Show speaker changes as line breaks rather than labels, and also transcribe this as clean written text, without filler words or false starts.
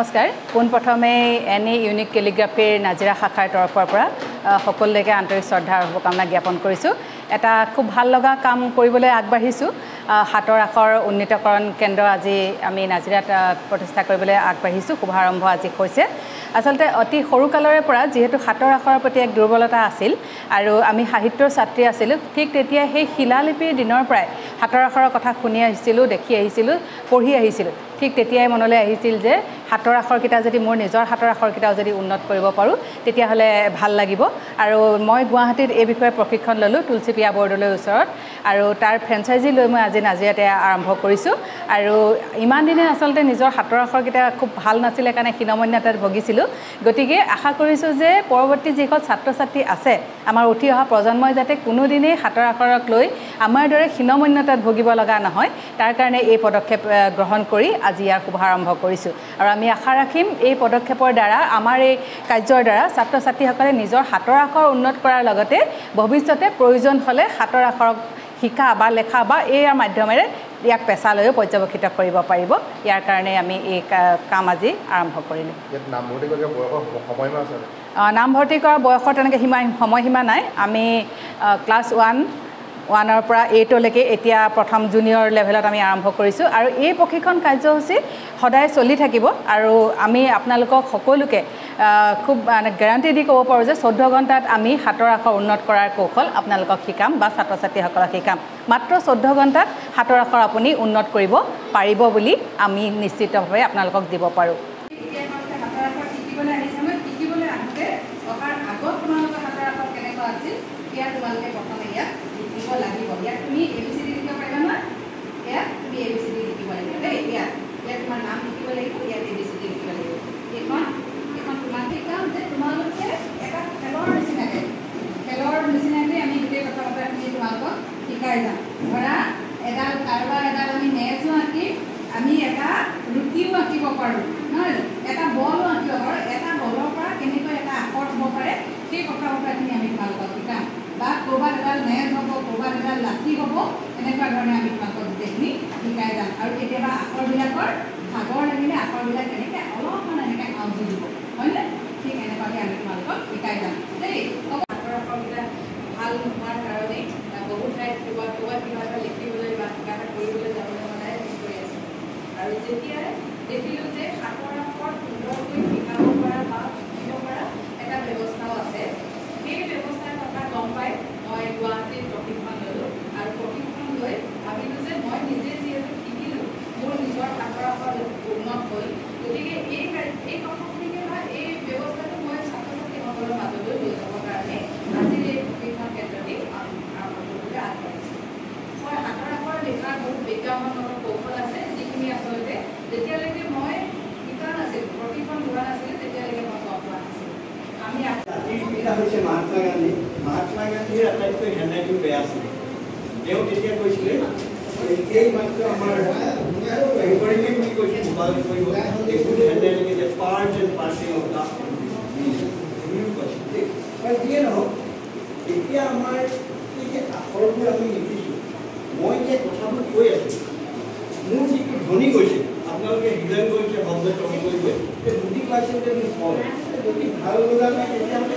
নমস্কাৰ পোনপ্ৰথমে any unique কেলিগ্ৰাফিৰ Nazira শাখাৰ তৰফৰ পৰা সকলোকে আন্তৰিক শ্ৰদ্ধা আৰু শুভকামনা জ্ঞাপন কৰিছোঁ। এটা খুব ভাল লগা কাম কৰিবলৈ আগবাঢ়িছোঁ। হাতৰ আখৰ উন্নীতকৰণ কেন্দ্ৰ আজি আমি নাজিৰাত প্ৰতিষ্ঠা কৰিবলৈ আগবাঢ়িছোঁ। শুভাৰম্ভ আজি হৈছে। আচলতে অতি সৰুকালৰে পৰা যিহেতু হাতৰ আখৰৰ প্ৰতি এক দুৰ্বলতা আছিল আৰু আমি সাহিত্যৰ ছাত্ৰী আছিলোঁ, ঠিক তেতিয়া সেই শিলালিপিৰ দিনৰ পৰাই হাতৰ আখৰৰ কথা শুনি আহিছিলোঁ, দেখি আহিছিলোঁ, পঢ়ি আহিছিলোঁ। ঠিক তেতিয়াই মনলৈ আহিছিল যে হাতৰ আখৰকেইটা যদি মোৰ নিজৰ হাতৰ আখৰকেইটাও যদি উন্নত কৰিব পাৰোঁ তেতিয়াহ'লে ভাল লাগিব। আৰু মই গুৱাহাটীত এই বিষয়ে প্ৰশিক্ষণ ল'লোঁ তুলসীপিয়া বৰদলৈৰ ওচৰত, আৰু তাৰ ফ্ৰেঞ্চাইজি লৈ মই আজি নাজিৰাতে আৰম্ভ কৰিছোঁ। আৰু ইমান দিনে আচলতে নিজৰ হাতৰ আখৰকেইটা খুব ভাল নাছিলে কাৰণে হীনমন্যতাত ভুগিছিলোঁ। গতিকে আশা কৰিছোঁ যে পৰৱৰ্তী যিখন ছাত্ৰ ছাত্ৰী আছে, আমাৰ উঠি অহা প্ৰজন্মই যাতে কোনোদিনেই হাতৰ আখৰক লৈ আমাৰ দৰে হীনমন্যতাত ভুগিব লগা নহয়, তাৰ কাৰণে এই পদক্ষেপ গ্ৰহণ কৰি আজি ইয়াৰ শুভাৰম্ভ কৰিছোঁ। আৰু আমি আশা ৰাখিম এই পদক্ষেপৰ দ্বাৰা, আমাৰ এই কাৰ্যৰ দ্বাৰা ছাত্ৰ ছাত্ৰীসকলে নিজৰ হাতৰ আখৰ উন্নত কৰাৰ লগতে ভৱিষ্যতে প্ৰয়োজন হ'লে হাতৰ আখৰক শিকা বা লেখা বা ইয়াৰ মাধ্যমেৰে ইয়াক পেছালৈও পৰ্যবেক্ষিত কৰিব পাৰিব। ইয়াৰ কাৰণে আমি এই কাম আজি আৰম্ভ কৰিলোঁ। নামভৰ্তি কৰাৰ বয়সৰ তেনেকৈ সময়সীমা নাই। আমি ক্লাছ 1ৰ পৰা 8লৈকে এতিয়া প্ৰথম জুনিয়ৰ লেভেলত আমি আৰম্ভ কৰিছোঁ। আৰু এই প্ৰশিক্ষণ কাৰ্যসূচী সদায় চলি থাকিব। আৰু আমি আপোনালোকক সকলোকে খুব গেৰাণ্টি দি ক'ব পাৰোঁ যে 14 ঘণ্টাত আমি হাতৰ আখৰ উন্নত কৰাৰ কৌশল আপোনালোকক শিকাম বা ছাত্ৰ ছাত্ৰীসকলক শিকাম। মাত্ৰ 14 ঘণ্টাত হাতৰ আখৰ আপুনি উন্নত কৰিব পাৰিব বুলি আমি নিশ্চিতভাৱে আপোনালোকক দিব পাৰোঁ। লাগিব ইয়াত তুমি ABCD লিখিব পাৰিবা নহয়? ইয়াত তুমি ABCD লিখিব লাগিব দেই। ইয়াত তোমাৰ নাম লিখিব লাগিব, ইয়াত ABCD লিখিব লাগিব। এখন তোমাৰ শিকাম যে তোমালোকে এটা খেলৰ নিচিনাকৈ আমি গোটেই কথা বতৰাখিনি তোমালোকক শিকাই যাম। ধৰা কাৰোবাৰ এডাল আমি নেজো আঁকিম, আমি এটা ৰুটিও আঁকিব পাৰোঁ নহয়, এটা বলো আঁকিব পাৰোঁ। এটা বলৰ পৰা কেনেকৈ এটা আখৰ হ'ব পাৰে সেই কথা বতৰাখিনি আমি তোমালোকক শিকাম। বা ক'ৰবাত এডাল নেজ হ'ব, ক'ৰবাত এডাল লাঠি হ'ব, এনেকুৱা ধৰণে আমি তোমালোকক গোটেইখিনি শিকাই যাম। আৰু কেতিয়াবা আখৰবিলাকৰ ভাগৰ লাগিলে আখৰবিলাক কেনেকৈ অলপমান এনেকৈ আউজি দিব, হয়নে? ঠিক এনেকুৱাকৈ আমি তোমালোকক শিকাই যাম দেই। হাতৰ আখৰবিলাক ভাল নোহোৱাৰ কাৰণেই বহু ঠাইত কিবা এটা লিখিবলৈ বা কিবা এটা কৰিবলৈ যাবলৈ সদায় হেৰি কৰি আছে। আৰু যেতিয়াই দেখিলোঁ যে হাতৰ আখৰ সুন্দৰকৈ শিকাব পৰা বা শিকিব পৰা এটা ব্যৱস্থাও আছে, সেই ব্যৱস্থাৰ কথা গম পাই মই গুৱাহাটীত প্ৰশিক্ষণ ল'লোঁ। আৰু প্ৰশিক্ষণ লৈ ভাবিলোঁ যে মই নিজে যিহেতু শিকিলোঁ, মোৰ নিজৰ হাতৰ আখৰ উন্নত হ'ল, গতিকে এই কথাখিনিকে বা এই ব্যৱস্থাটো মই ছাত্ৰ ছাত্ৰীসকলৰ মাজলৈ লৈ যাবৰ কাৰণে আজিৰ এই প্ৰশিক্ষণ কেন্দ্ৰটি আৰম্ভ কৰিবলৈ আগবাঢ়িছোঁ। মই হাতৰ আখৰ লিখাৰ বহুত বিজ্ঞাপনগত কৌশল আছে, যিখিনি আচলতে যেতিয়ালৈকে মই শিকা নাছিলোঁ, প্ৰশিক্ষণ লোৱা নাছিলোঁ, তেতিয়ালৈকে মই গম পোৱা নাছিলোঁ।
জাতিৰ পিতা হৈছে মহাত্মা গান্ধী। মহাত্মা গান্ধীৰ আটাইতকৈ হেণ্ডৰাইটিং বেয়া আছিল। তেওঁ তেতিয়া কৈছিলে এই মাত্ৰ আমাৰ হেণ্ডৰাইটিং বুলি কৈছিল, মোবাইল কৰিব handwriting is a part and parcel of the বুলিও কৈছিল। যিয়ে নহওক, এতিয়া আমাৰ এই যে আখৰবোৰ আমি লিখিছোঁ, মই যে কথাবোৰ কৈ আছোঁ, মোৰ যিটো ধ্বনি গৈছে, আপোনালোকে হৃদয় কৰিছে, শব্দ শ্ৰৱণ কৰিব, বুজি পাইছে যে মোক কয় যদি ভাল লগা নাই তেতিয়াহ'লে